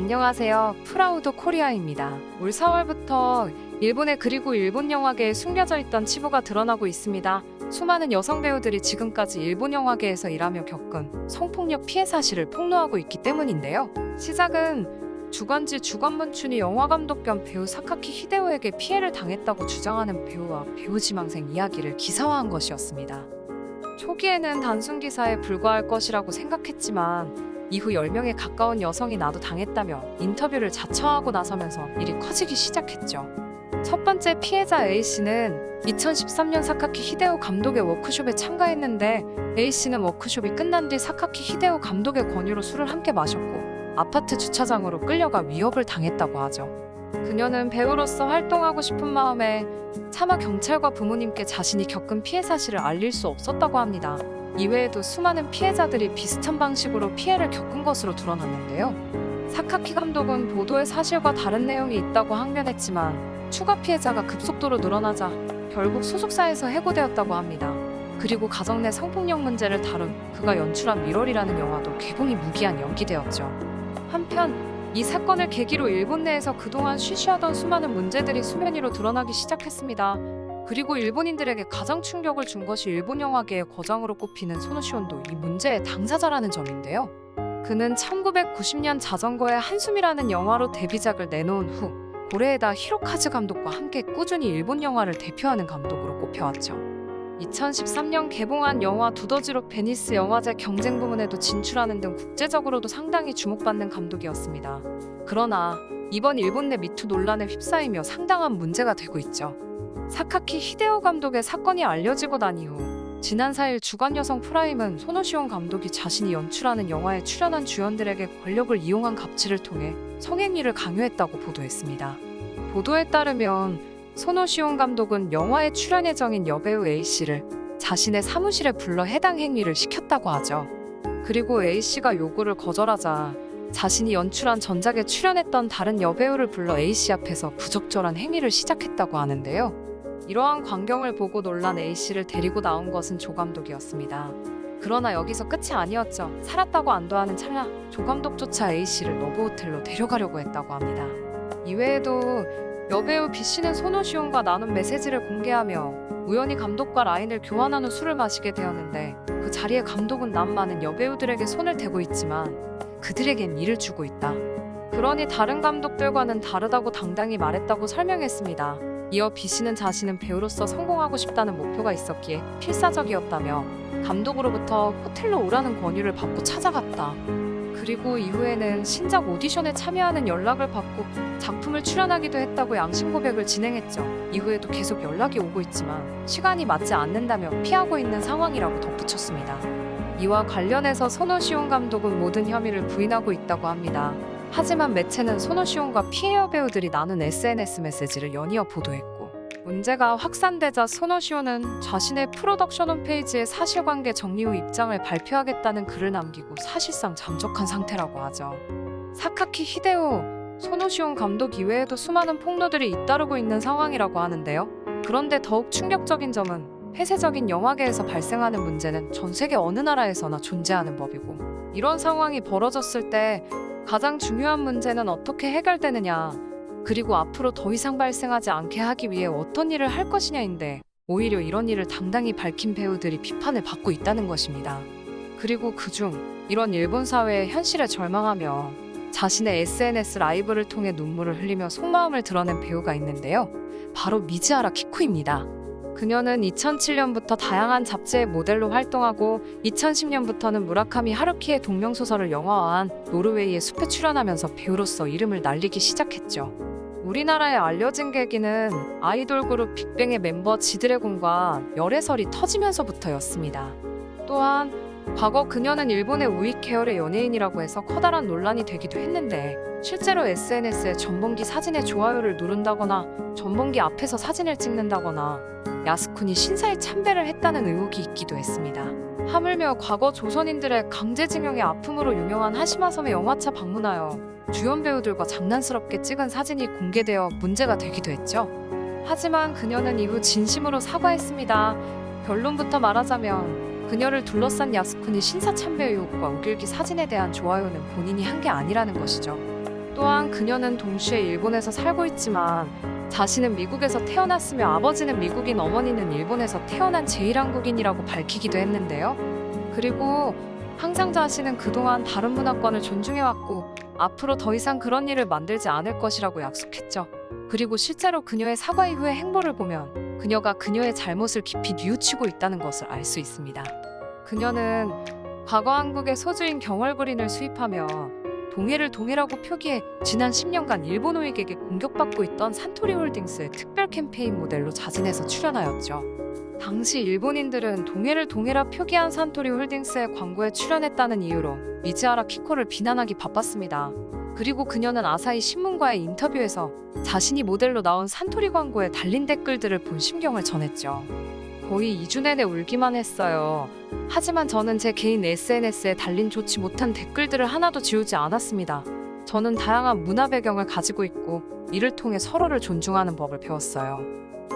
안녕하세요. 프라우드 코리아입니다. 올 4월부터 일본에 그리고 일본 영화계에 숨겨져 있던 치부가 드러나고 있습니다. 수많은 여성 배우들이 지금까지 일본 영화계에서 일하며 겪은 성폭력 피해 사실을 폭로하고 있기 때문인데요. 시작은 주간지 주간문춘이 영화감독 겸 배우 사카키 히데오에게 피해를 당했다고 주장하는 배우와 배우 지망생 이야기를 기사화한 것이었습니다. 초기에는 단순 기사에 불과할 것이라고 생각했지만 이후 10명에 가까운 여성이 나도 당했다며 인터뷰를 자처하고 나서면서 일이 커지기 시작했죠. 첫 번째 피해자 A씨는 2013년 사카키 히데오 감독의 워크숍에 참가했는데 A씨는 워크숍이 끝난 뒤 사카키 히데오 감독의 권유로 술을 함께 마셨고 아파트 주차장으로 끌려가 위협을 당했다고 하죠. 그녀는 배우로서 활동하고 싶은 마음에 차마 경찰과 부모님께 자신이 겪은 피해 사실을 알릴 수 없었다고 합니다. 이외에도 수많은 피해자들이 비슷한 방식으로 피해를 겪은 것으로 드러났는데요. 사카키 감독은 보도의 사실과 다른 내용이 있다고 항변했지만 추가 피해자가 급속도로 늘어나자 결국 소속사에서 해고되었다고 합니다. 그리고 가정 내 성폭력 문제를 다룬 그가 연출한 미러리라는 영화도 개봉이 무기한 연기되었죠. 한편 이 사건을 계기로 일본 내에서 그동안 쉬쉬하던 수많은 문제들이 수면 위로 드러나기 시작했습니다. 그리고 일본인들에게 가장 충격을 준 것이 일본 영화계의 거장으로 꼽히는 소노시온도 이 문제의 당사자라는 점인데요. 그는 1990년 자전거의 한숨이라는 영화로 데뷔작을 내놓은 후 고레에다 히로카즈 감독과 함께 꾸준히 일본 영화를 대표하는 감독으로 꼽혀왔죠. 2013년 개봉한 영화 두더지로 베니스 영화제 경쟁 부문에도 진출하는 등 국제적으로도 상당히 주목받는 감독이었습니다. 그러나 이번 일본 내 미투 논란에 휩싸이며 상당한 문제가 되고 있죠. 사카키 히데오 감독의 사건이 알려지고 난 이후 지난 4일 주간여성 프라임은 소노시온 감독이 자신이 연출하는 영화에 출연한 주연들에게 권력을 이용한 갑질을 통해 성행위를 강요했다고 보도했습니다. 보도에 따르면 소노시온 감독은 영화에 출연 예정인 여배우 A씨를 자신의 사무실에 불러 해당 행위를 시켰다고 하죠. 그리고 A씨가 요구를 거절하자 자신이 연출한 전작에 출연했던 다른 여배우를 불러 A씨 앞에서 부적절한 행위를 시작했다고 하는데요. 이러한 광경을 보고 놀란 A씨를 데리고 나온 것은 조 감독이었습니다. 그러나 여기서 끝이 아니었죠. 살았다고 안도하는 찰나 조 감독조차 A씨를 러브호텔로 데려가려고 했다고 합니다. 이외에도 여배우 B씨는 소노시온과 나눈 메시지를 공개하며 우연히 감독과 라인을 교환한 후 술을 마시게 되었는데 그 자리에 감독은 남 많은 여배우들에게 손을 대고 있지만 그들에겐 일을 주고 있다. 그러니 다른 감독들과는 다르다고 당당히 말했다고 설명했습니다. 이어 B씨는 자신은 배우로서 성공하고 싶다는 목표가 있었기에 필사적이었다며 감독으로부터 호텔로 오라는 권유를 받고 찾아갔다. 그리고 이후에는 신작 오디션에 참여하는 연락을 받고 작품을 출연하기도 했다고 양심 고백을 진행했죠. 이후에도 계속 연락이 오고 있지만 시간이 맞지 않는다며 피하고 있는 상황이라고 덧붙였습니다. 이와 관련해서 소노시온 감독은 모든 혐의를 부인하고 있다고 합니다. 하지만 매체는 소노시온과 피해 여배우들이 나눈 SNS 메시지를 연이어 보도했고 문제가 확산되자 소노시온은 자신의 프로덕션 홈페이지에 사실관계 정리 후 입장을 발표하겠다는 글을 남기고 사실상 잠적한 상태라고 하죠. 사카키 히데오, 소노시온 감독 이외에도 수많은 폭로들이 잇따르고 있는 상황이라고 하는데요. 그런데 더욱 충격적인 점은 폐쇄적인 영화계에서 발생하는 문제는 전 세계 어느 나라에서나 존재하는 법이고 이런 상황이 벌어졌을 때 가장 중요한 문제는 어떻게 해결되느냐 그리고 앞으로 더 이상 발생하지 않게 하기 위해 어떤 일을 할 것이냐인데 오히려 이런 일을 당당히 밝힌 배우들이 비판을 받고 있다는 것입니다. 그리고 그중 이런 일본 사회의 현실에 절망하며 자신의 SNS 라이브를 통해 눈물을 흘리며 속마음을 드러낸 배우가 있는데요. 바로 미즈하라 키쿠입니다. 그녀는 2007년부터 다양한 잡지의 모델로 활동하고 2010년부터는 무라카미 하루키의 동명소설을 영화화한 노르웨이의 숲에 출연하면서 배우로서 이름을 날리기 시작했죠. 우리나라에 알려진 계기는 아이돌 그룹 빅뱅의 멤버 지드래곤과 열애설이 터지면서부터였습니다. 또한 과거 그녀는 일본의 우익 계열의 연예인이라고 해서 커다란 논란이 되기도 했는데 실제로 SNS에 전범기 사진에 좋아요를 누른다거나 전범기 앞에서 사진을 찍는다거나 야스쿤이 신사에 참배를 했다는 의혹이 있기도 했습니다. 하물며 과거 조선인들의 강제징용의 아픔으로 유명한 하시마섬의 영화차 방문하여 주연 배우들과 장난스럽게 찍은 사진이 공개되어 문제가 되기도 했죠. 하지만 그녀는 이후 진심으로 사과했습니다. 결론부터 말하자면 그녀를 둘러싼 야스쿤이 신사 참배 의혹과 우길기 사진에 대한 좋아요는 본인이 한 게 아니라는 것이죠. 또한 그녀는 동시에 일본에서 살고 있지만 자신은 미국에서 태어났으며 아버지는 미국인, 어머니는 일본에서 태어난 제1한국인이라고 밝히기도 했는데요. 그리고 항상 자신은 그동안 다른 문화권을 존중해왔고 앞으로 더 이상 그런 일을 만들지 않을 것이라고 약속했죠. 그리고 실제로 그녀의 사과 이후의 행보를 보면 그녀가 그녀의 잘못을 깊이 뉘우치고 있다는 것을 알 수 있습니다. 그녀는 과거 한국의 소주인 경월그린을 수입하며 동해를 동해라고 표기해 지난 10년간 일본 호익에게 공격받고 있던 산토리 홀딩스의 특별 캠페인 모델로 자진해서 출연하였죠. 당시 일본인들은 동해를 동해라 표기한 산토리 홀딩스의 광고에 출연했다는 이유로 미즈하라 키코를 비난하기 바빴습니다. 그리고 그녀는 아사히 신문과의 인터뷰에서 자신이 모델로 나온 산토리 광고에 달린 댓글들을 본 심경을 전했죠. 거의 2주 내내 울기만 했어요. 하지만 저는 제 개인 SNS에 달린 좋지 못한 댓글들을 하나도 지우지 않았습니다. 저는 다양한 문화 배경을 가지고 있고 이를 통해 서로를 존중하는 법을 배웠어요.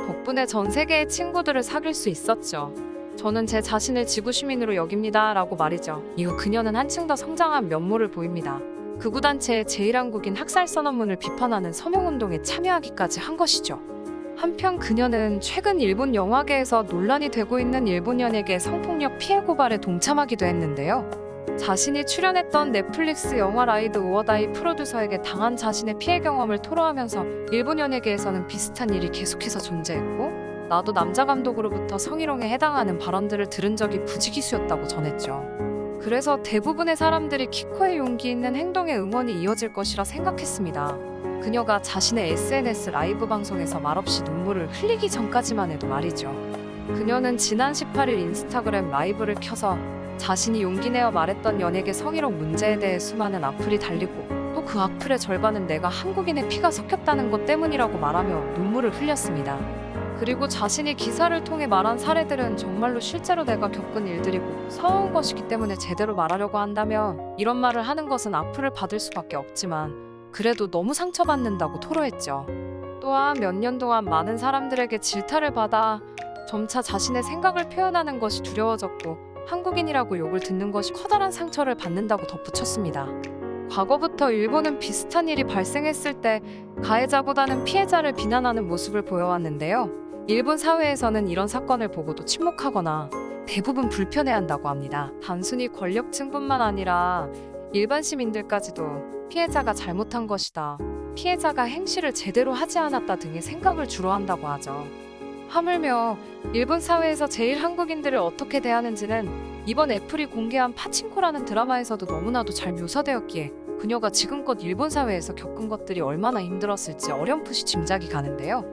덕분에 전 세계의 친구들을 사귈 수 있었죠. 저는 제 자신을 지구 시민으로 여깁니다. 라고 말이죠. 이후 그녀는 한층 더 성장한 면모를 보입니다. 극우단체의 제1한국인 학살 선언문을 비판하는 서명운동에 참여하기까지 한 것이죠. 한편 그녀는 최근 일본 영화계에서 논란이 되고 있는 일본 연예계 성폭력 피해 고발에 동참하기도 했는데요. 자신이 출연했던 넷플릭스 영화 라이드 오어 다이 프로듀서에게 당한 자신의 피해 경험을 토로하면서 일본 연예계에서는 비슷한 일이 계속해서 존재했고 나도 남자 감독으로부터 성희롱에 해당하는 발언들을 들은 적이 부지기수였다고 전했죠. 그래서 대부분의 사람들이 키코의 용기 있는 행동에 응원이 이어질 것이라 생각했습니다. 그녀가 자신의 SNS 라이브 방송에서 말없이 눈물을 흘리기 전까지만 해도 말이죠. 그녀는 지난 18일 인스타그램 라이브를 켜서 자신이 용기 내어 말했던 연예계 성희롱 문제에 대해 수많은 악플이 달리고 또 그 악플의 절반은 내가 한국인의 피가 섞였다는 것 때문이라고 말하며 눈물을 흘렸습니다. 그리고 자신이 기사를 통해 말한 사례들은 정말로 실제로 내가 겪은 일들이고 서러운 것이기 때문에 제대로 말하려고 한다면 이런 말을 하는 것은 악플을 받을 수밖에 없지만 그래도 너무 상처받는다고 토로했죠. 또한 몇 년 동안 많은 사람들에게 질타를 받아 점차 자신의 생각을 표현하는 것이 두려워졌고 한국인이라고 욕을 듣는 것이 커다란 상처를 받는다고 덧붙였습니다. 과거부터 일본은 비슷한 일이 발생했을 때 가해자보다는 피해자를 비난하는 모습을 보여왔는데요. 일본 사회에서는 이런 사건을 보고도 침묵하거나 대부분 불편해한다고 합니다. 단순히 권력층뿐만 아니라 일반 시민들까지도 피해자가 잘못한 것이다, 피해자가 행실을 제대로 하지 않았다 등의 생각을 주로 한다고 하죠. 하물며 일본 사회에서 제일 한국인들을 어떻게 대하는지는 이번 애플이 공개한 파친코라는 드라마에서도 너무나도 잘 묘사되었기에 그녀가 지금껏 일본 사회에서 겪은 것들이 얼마나 힘들었을지 어렴풋이 짐작이 가는데요.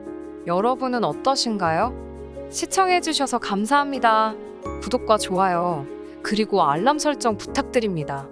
여러분은 어떠신가요? 시청해주셔서 감사합니다. 구독과 좋아요, 그리고 알람 설정 부탁드립니다.